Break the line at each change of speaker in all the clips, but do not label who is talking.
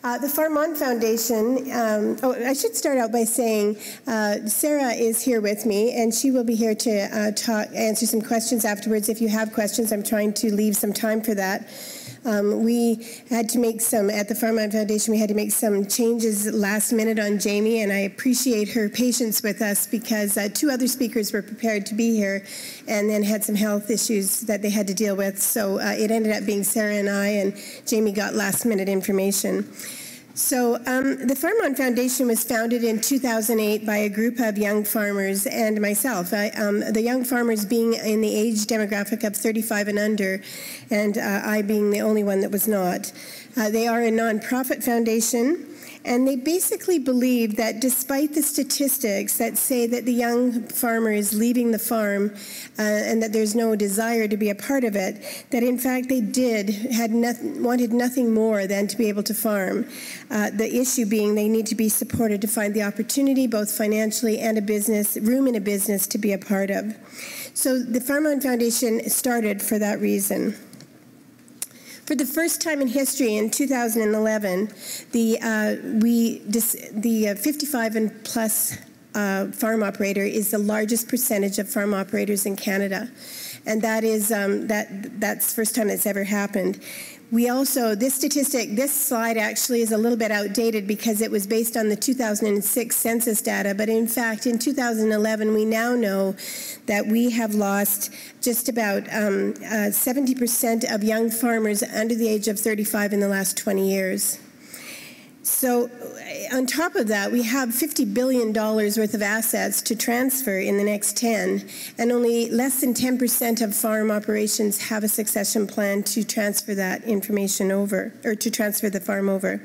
The FarmOn Foundation, I should start out by saying Sarah is here with me, and she will be here to answer some questions afterwards. If you have questions, I'm trying to leave some time for that. We had to make some, at the FarmOn Foundation, we had to make some changes last minute on Jamie, and I appreciate her patience with us because two other speakers were prepared to be here and then had some health issues that they had to deal with. So it ended up being Sarah and I, and Jamie got last minute information. So the FarmOn Foundation was founded in 2008 by a group of young farmers and myself. The young farmers being in the age demographic of 35 and under, and I being the only one that was not. They are a nonprofit foundation, and they basically believe that despite the statistics that say that the young farmer is leaving the farm and that there's no desire to be a part of it, that in fact they wanted nothing more than to be able to farm. The issue being they need to be supported to find the opportunity, both financially and room in a business to be a part of. So the FarmOn Foundation started for that reason. For the first time in history, in 2011, the 55 and plus farm operator is the largest percentage of farm operators in Canada, and that is that's the first time that's ever happened. We also, this slide actually is a little bit outdated because it was based on the 2006 census data, but in fact in 2011 we now know that we have lost just about 70% of young farmers under the age of 35 in the last 20 years. So on top of that, we have $50 billion worth of assets to transfer in the next 10, and only less than 10% of farm operations have a succession plan to transfer that information over, or to transfer the farm over.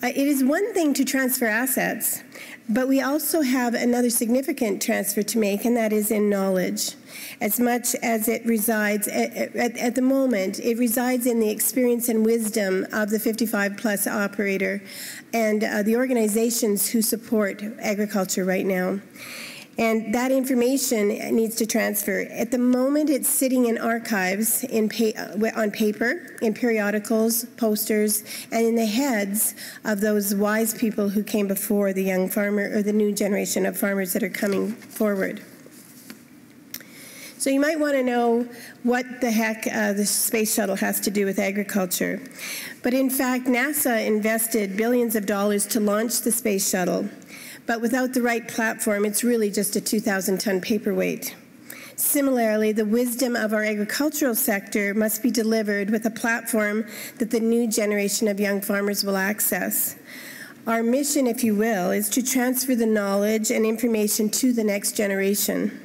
It is one thing to transfer assets, but we also have another significant transfer to make, and that is in knowledge. As much as it resides, at the moment, it resides in the experience and wisdom of the 55-plus operator and the organizations who support agriculture right now. And that information needs to transfer. At the moment, it's sitting in archives on paper, in periodicals, posters, and in the heads of those wise people who came before the young farmer or the new generation of farmers that are coming forward. So you might want to know what the heck the space shuttle has to do with agriculture. But in fact, NASA invested billions of dollars to launch the space shuttle. But without the right platform, it's really just a 2,000-ton paperweight. Similarly, the wisdom of our agricultural sector must be delivered with a platform that the new generation of young farmers will access. Our mission, if you will, is to transfer the knowledge and information to the next generation.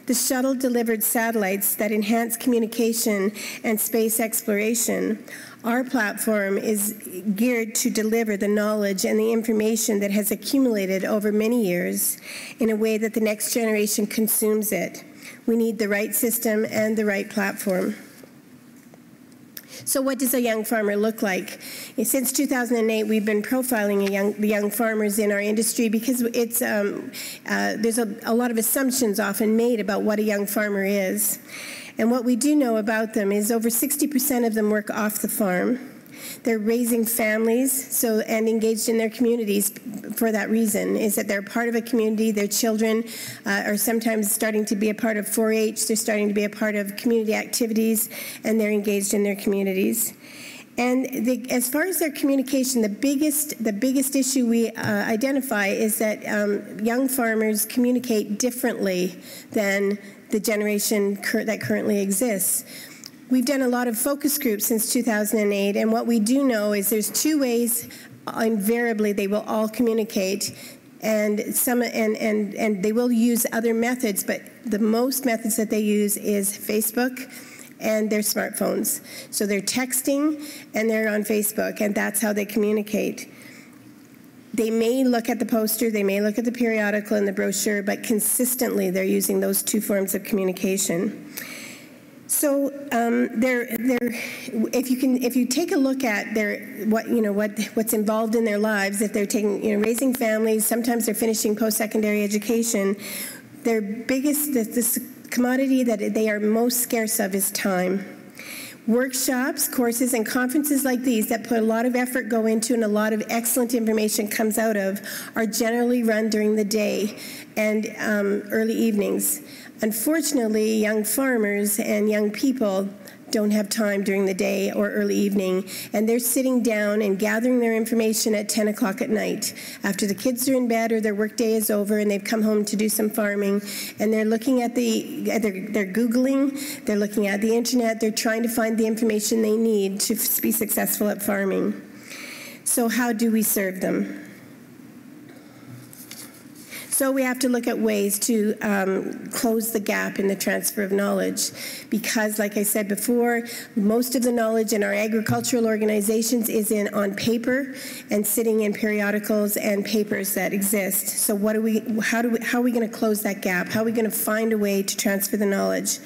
The shuttle delivered satellites that enhance communication and space exploration. Our platform is geared to deliver the knowledge and the information that has accumulated over many years in a way that the next generation consumes it. We need the right system and the right platform. So what does a young farmer look like? Since 2008, we've been profiling the young farmers in our industry because it's, there's a lot of assumptions often made about what a young farmer is. And what we do know about them is over 60% of them work off the farm. They're raising families and engaged in their communities for that reason, is that they're part of a community. Their children are sometimes starting to be a part of 4-H. They're starting to be a part of community activities, and they're engaged in their communities. And as far as their communication, the biggest issue we identify is that young farmers communicate differently than the generation that currently exists. We've done a lot of focus groups since 2008, and what we do know is there's two ways invariably they will all communicate, and they will use other methods, but the most methods that they use is Facebook and their smartphones. So they're texting and they're on Facebook, and that's how they communicate. They may look at the poster, they may look at the periodical and the brochure, but consistently they're using those two forms of communication. So if you take a look at what's involved in their lives, if they're raising families, sometimes they're finishing post-secondary education, their biggest, the commodity that they are most scarce of is time. Workshops, courses, and conferences like these that put a lot of effort go into and a lot of excellent information comes out of are generally run during the day and early evenings. Unfortunately, young farmers and young people don't have time during the day or early evening, and they're sitting down and gathering their information at 10 o'clock at night after the kids are in bed or their workday is over and they've come home to do some farming, and they're looking at they're Googling, they're looking at the internet, they're trying to find the information they need to be successful at farming. So how do we serve them? So we have to look at ways to close the gap in the transfer of knowledge because, like I said before, most of the knowledge in our agricultural organizations is on paper and sitting in periodicals and papers that exist. So how are we going to close that gap? How are we going to find a way to transfer the knowledge?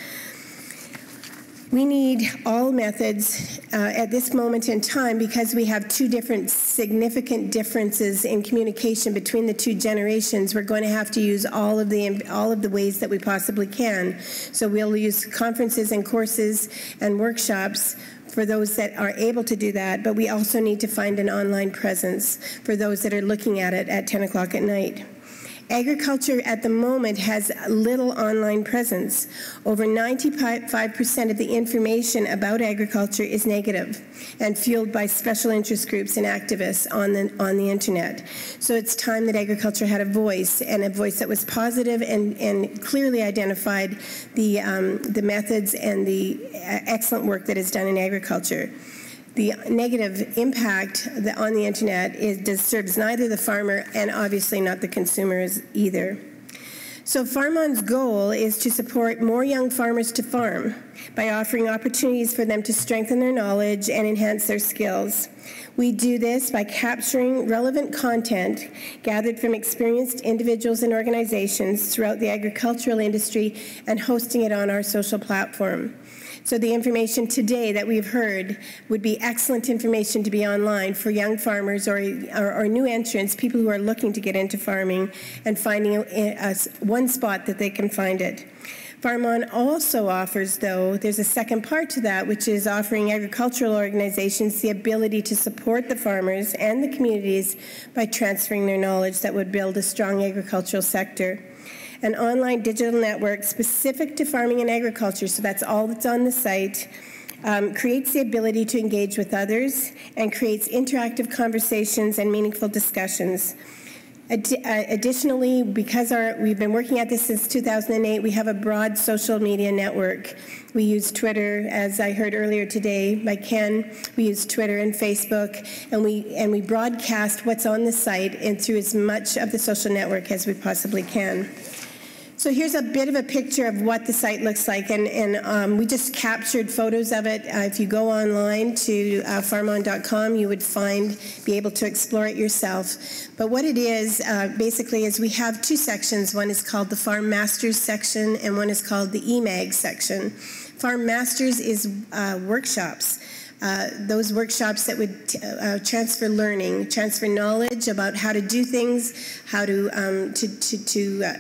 We need all methods at this moment in time because we have two different significant differences in communication between the two generations. We're going to have to use all of the ways that we possibly can. So we'll use conferences and courses and workshops for those that are able to do that, but we also need to find an online presence for those that are looking at it at 10 o'clock at night. Agriculture at the moment has little online presence. Over 95% of the information about agriculture is negative and fueled by special interest groups and activists on the internet. So it's time that agriculture had a voice, and a voice that was positive and clearly identified the methods and the excellent work that is done in agriculture. The negative impact on the internet serves neither the farmer and obviously not the consumers either. So FarmOn's goal is to support more young farmers to farm by offering opportunities for them to strengthen their knowledge and enhance their skills. We do this by capturing relevant content gathered from experienced individuals and organizations throughout the agricultural industry and hosting it on our social platform. So the information today that we've heard would be excellent information to be online for young farmers or new entrants, people who are looking to get into farming and finding one spot that they can find it. FarmOn also offers, though, there's a second part to that, which is offering agricultural organizations the ability to support the farmers and the communities by transferring their knowledge that would build a strong agricultural sector. An online digital network specific to farming and agriculture, so that's all that's on the site, creates the ability to engage with others and creates interactive conversations and meaningful discussions. Additionally, because we've been working at this since 2008, we have a broad social media network. We use Twitter, as I heard earlier today by Ken. We use Twitter and Facebook, and we broadcast what's on the site and through as much of the social network as we possibly can. So here's a bit of a picture of what the site looks like, and we just captured photos of it. If you go online to farmon.com, you would be able to explore it yourself. But what it is, basically, is we have two sections. One is called the Farm Masters section, and one is called the eMag section. Farm Masters is workshops. Those workshops that would transfer learning, transfer knowledge about how to do things, how to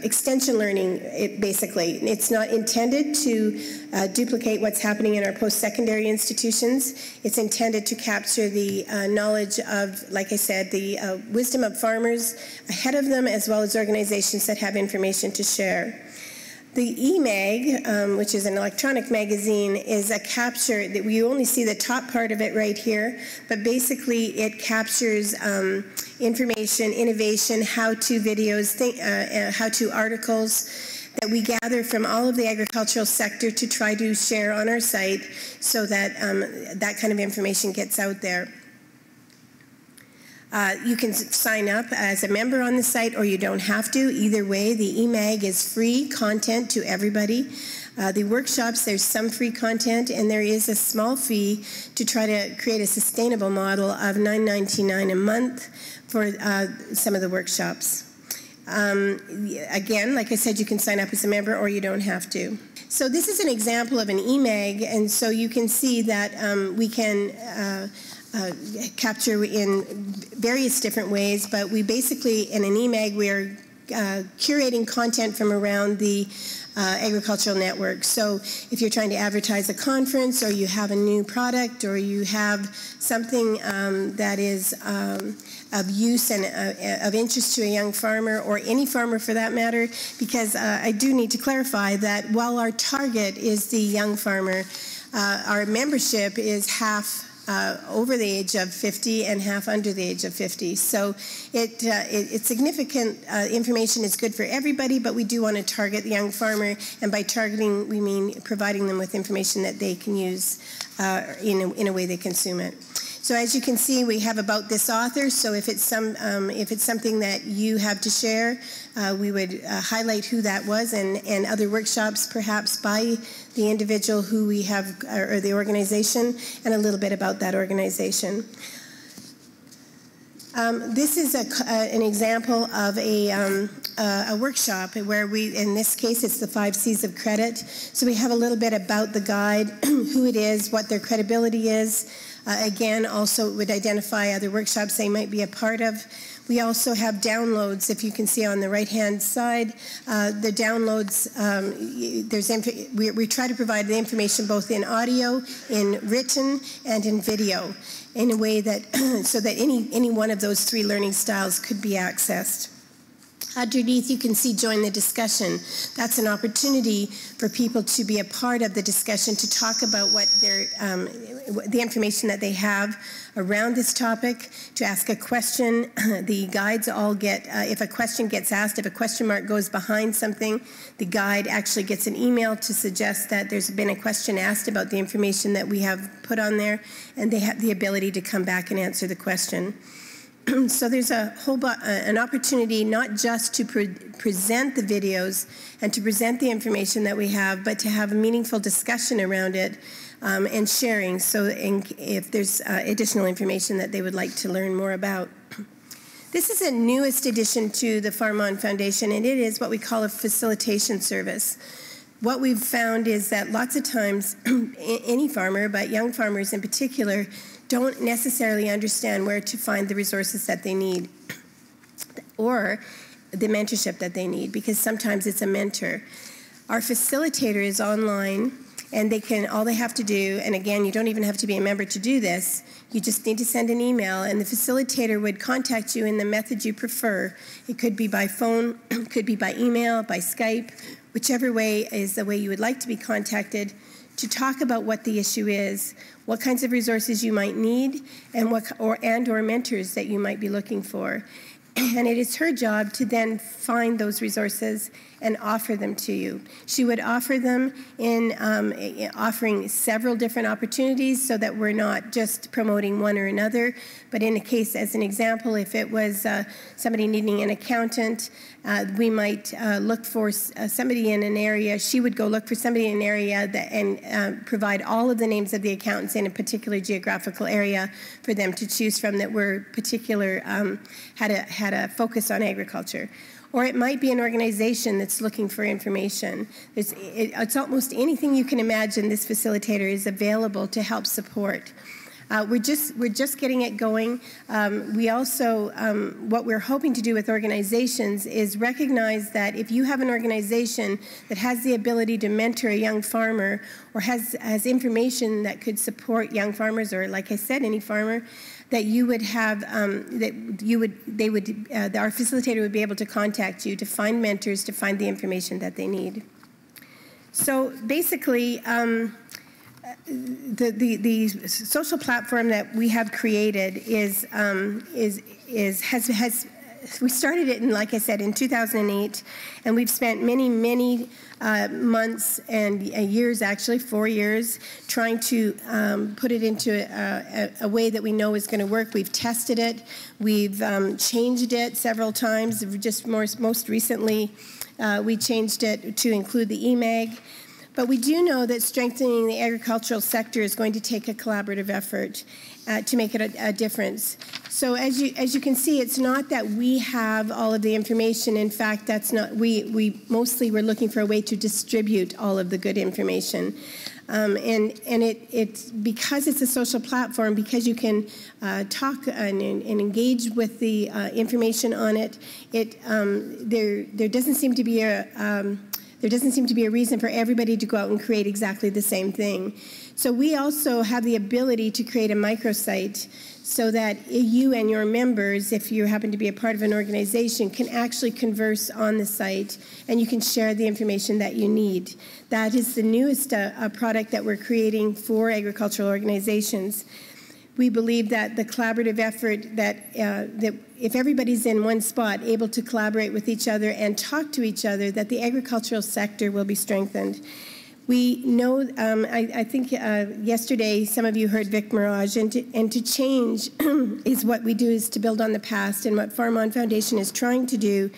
extension learning, basically. It's not intended to duplicate what's happening in our post-secondary institutions. It's intended to capture the knowledge of, like I said, the wisdom of farmers ahead of them, as well as organizations that have information to share. The eMag, which is an electronic magazine, is a capture that we only see the top part of it right here, but basically it captures information, innovation, how-to videos, how-to articles that we gather from all of the agricultural sector to try to share on our site so that that kind of information gets out there. You can sign up as a member on the site, or you don't have to. Either way, the eMag is free content to everybody. The workshops, there's some free content, and there is a small fee to try to create a sustainable model of $9.99 a month for some of the workshops. Again, like I said, you can sign up as a member, or you don't have to. So this is an example of an eMag, and so you can see that we can capture in various different ways, but we basically, in an eMag, we are curating content from around the agricultural network. So if you're trying to advertise a conference, or you have a new product, or you have something that is of use and of interest to a young farmer, or any farmer for that matter, because I do need to clarify that while our target is the young farmer, our membership is half over the age of 50 and half under the age of 50. So it's significant. Information is good for everybody, but we do want to target the young farmer, and by targeting we mean providing them with information that they can use in a way they consume it. So as you can see, we have about this author. So if it's something that you have to share, we would highlight who that was, and other workshops perhaps by the individual who we have, or the organization, and a little bit about that organization. This is an example of a workshop where we, in this case, it's the 5 C's of credit. So we have a little bit about the guide, who it is, what their credibility is. Again, also it would identify other workshops they might be a part of. We also have downloads, if you can see on the right-hand side. The downloads, we try to provide the information both in audio, in written, and in video, in a way that so that any one of those 3 learning styles could be accessed. Underneath, you can see join the discussion. That's an opportunity for people to be a part of the discussion, to talk about what the information that they have around this topic, to ask a question. The guides all get, if a question gets asked, if a question mark goes behind something, the guide actually gets an email to suggest that there's been a question asked about the information that we have put on there, and they have the ability to come back and answer the question. So there's a whole an opportunity not just to present the videos and to present the information that we have, but to have a meaningful discussion around it and sharing, so if there's additional information that they would like to learn more about. This is a newest addition to the FarmOn Foundation, and it is what we call a facilitation service. What we've found is that lots of times, any farmer, but young farmers in particular, don't necessarily understand where to find the resources that they need or the mentorship that they need, because sometimes it's a mentor. Our facilitator is online, and all they have to do, and again, you don't even have to be a member to do this, you just need to send an email, and the facilitator would contact you in the method you prefer. It could be by phone, could be by email, by Skype, whichever way is the way you would like to be contacted, to talk about what the issue is, what kinds of resources you might need, and or mentors that you might be looking for. And it is her job to then find those resources and offer them to you. She would offer them in offering several different opportunities, so that we're not just promoting one or another, but in a case, as an example, if it was somebody needing an accountant, we might look for somebody in an area. She would go look for somebody in an area and provide all of the names of the accountants in a particular geographical area for them to choose from that were particular, had a focus on agriculture. Or it might be an organization that's looking for information. It's almost anything you can imagine. This facilitator is available to help support. We're just getting it going. We also, what we're hoping to do with organizations is recognize that if you have an organization that has the ability to mentor a young farmer, or has information that could support young farmers, or like I said, any farmer, that you would have, our facilitator would be able to contact you to find mentors, to find the information that they need. So basically, the social platform that we have created we started it in, like I said, in 2008, and we've spent many months and years, actually 4 years, trying to put it into a way that we know is going to work. We've tested it. We've changed it several times. Just most recently, we changed it to include the eMag. But we do know that strengthening the agricultural sector is going to take a collaborative effort to make it a difference. So as you can see, it's not that we have all of the information. In fact, that's not. We mostly were looking for a way to distribute all of the good information. And it's because it's a social platform, because you can talk and engage with the information on it. There doesn't seem to be a reason for everybody to go out and create exactly the same thing. So we also have the ability to create a microsite so that you and your members, if you happen to be a part of an organization, can actually converse on the site, and you can share the information that you need. That is the newest product that we're creating for agricultural organizations. We believe that the collaborative effort, that if everybody's in one spot, able to collaborate with each other and talk to each other, that the agricultural sector will be strengthened. We know, I think yesterday some of you heard Vic Mirage, and to change is what we do, is to build on the past. And what FarmOn Foundation is trying to do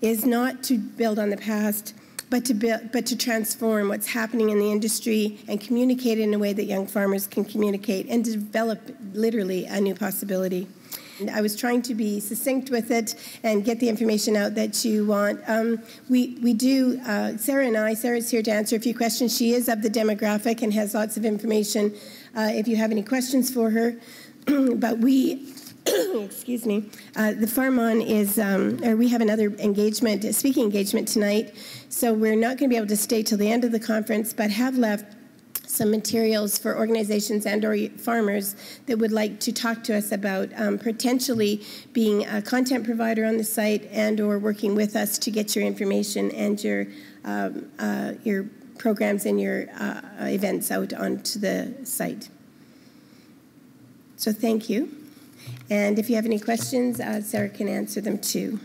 is not to build on the past, but to transform what's happening in the industry and communicate in a way that young farmers can communicate and develop literally a new possibility. And I was trying to be succinct with it and get the information out that you want. We do, Sarah's here to answer a few questions. She is of the demographic and has lots of information if you have any questions for her. But we, excuse me, the FarmOn is, we have another engagement, a speaking engagement tonight, so we're not going to be able to stay till the end of the conference, but have left some materials for organizations and or farmers that would like to talk to us about potentially being a content provider on the site and or working with us to get your information and your programs and your events out onto the site. So thank you. And if you have any questions, Sarah can answer them too.